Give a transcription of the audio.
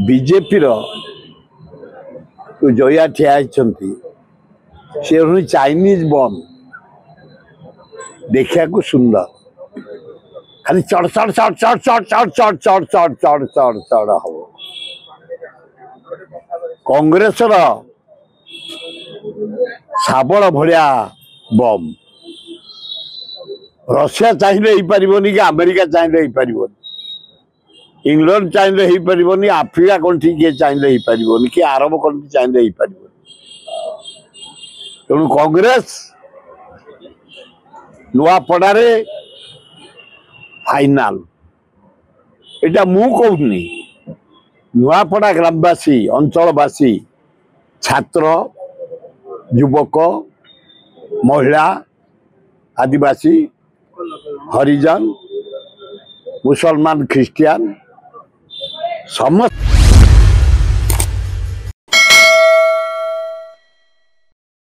BJP Jaya ठिया सी हूँ Chinese बम देखा सुंदर खाली चढ़ चढ़ चढ़ चढ़ चढ़ चढ़ चढ़ चढ़ चढ़ चढ़ चढ़ चढ़ हम कांग्रेस शाबल भाया बम रशिया चाहिए हो पारनि कि अमेरिका चाहिए हो पारनि इंग्लैंड चाहिए हो पारनि आफ्रिका कंट्री किए चाहिए हो पारनि कि अरब कंट्री चाहिए हो पारनि तेणु कांग्रेस नुआपड़े फाइनाल एटा मु कहूनी नुआपड़ा ग्रामवासी अंचलवासी छात्र युवक महिला आदिवासी हरिजन मुसलमान ख्रिस्टियान समस्त